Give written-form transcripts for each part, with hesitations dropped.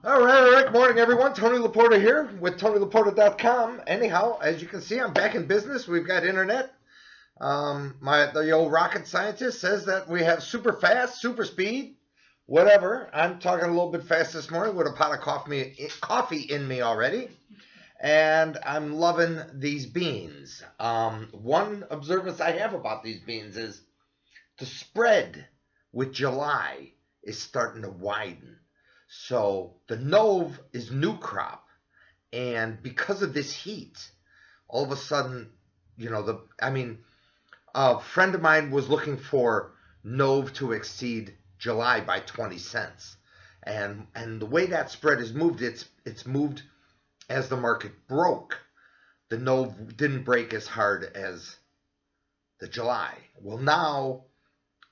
All right. Good morning, everyone. Tony Laporta here with TonyLaporta.com. Anyhow, as you can see, I'm back in business. We've got internet. The old rocket scientist says that we have super fast, super speed, whatever. I'm talking a little bit fast this morning with a pot of coffee in me already. And I'm loving these beans. One observance I have about these beans is the spread with July is starting to widen. So the Nove is new crop, and because of this heat, all of a sudden, a friend of mine was looking for Nove to exceed July by 20 cents, and the way that spread is moved, it's moved as the market broke. The Nove didn't break as hard as the July. Well, now,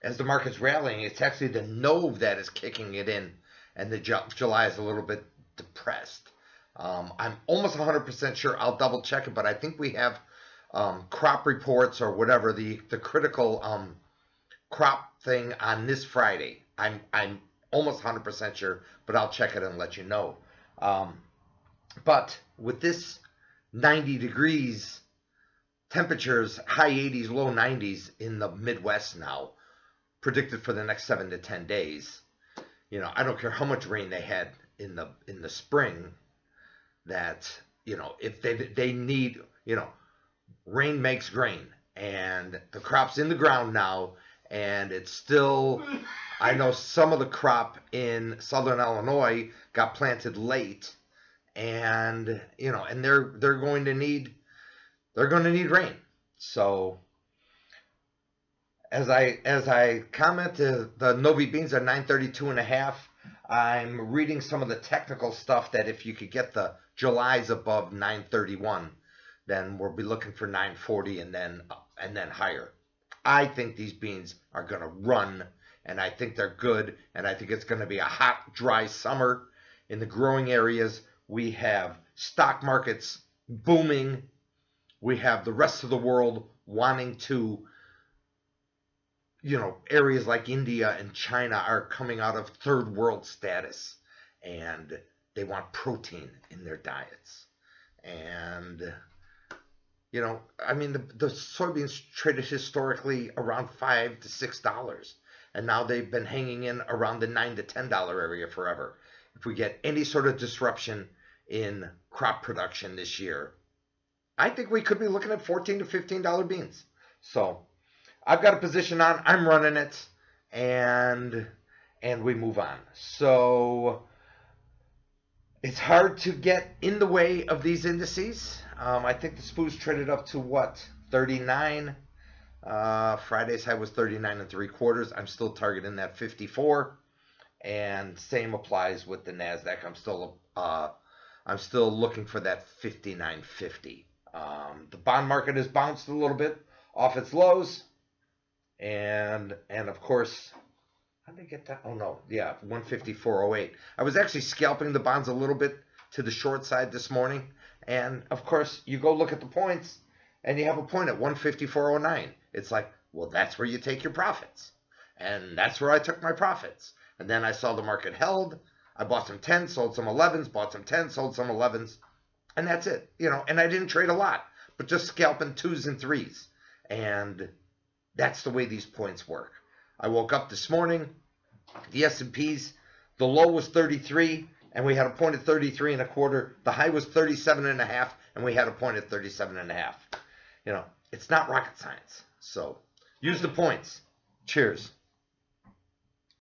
as the market's rallying, it's actually the Nove that is kicking it in. And the July is a little bit depressed. I'm almost 100% sure. I'll double check it, but I think we have crop reports or whatever, the critical crop thing on this Friday. I'm almost 100% sure, but I'll check it and let you know. But with this 90 degrees temperatures, high 80s, low 90s in the Midwest now, predicted for the next 7 to 10 days. I don't care how much rain they had in the spring, that, if they need, rain makes grain, and the crop's in the ground now, and it's still, I know some of the crop in southern Illinois got planted late, and, and they're going to need rain. So As I comment, the Novi beans are 932.5. I'm reading some of the technical stuff that if you could get the Julys above 931, then we'll be looking for 940 and then higher. I think these beans are going to run, and I think they're good, and I think it's going to be a hot, dry summer in the growing areas. We have stock markets booming. We have the rest of the world wanting to, areas like India and China are coming out of third world status, and they want protein in their diets. And, the soybeans traded historically around $5 to $6, and now they've been hanging in around the $9 to $10 area forever. If we get any sort of disruption in crop production this year, I think we could be looking at $14 to $15 beans. So I've got a position on, I'm running it, and we move on. So it's hard to get in the way of these indices. I think the SPOO's traded up to 39. Friday's high was 39 3/4. I'm still targeting that 54, and same applies with the Nasdaq. I'm still looking for that 59.50. The bond market has bounced a little bit off its lows. And of course, how did I get that? Oh no, yeah, 154.08. I was actually scalping the bonds a little bit to the short side this morning, and of course, you go look at the points, and you have a point at 154.09. It's like, well, that's where you take your profits, and that's where I took my profits. And then I saw the market held. I bought some 10s, sold some 11s, bought some 10s, sold some 11s, and that's it. And I didn't trade a lot, but just scalping 2s and 3s, and that's the way these points work. I woke up this morning, the S&Ps, the low was 33, and we had a point at 33 1/4. The high was 37.5, and we had a point at 37.5. It's not rocket science. So use the points. Cheers.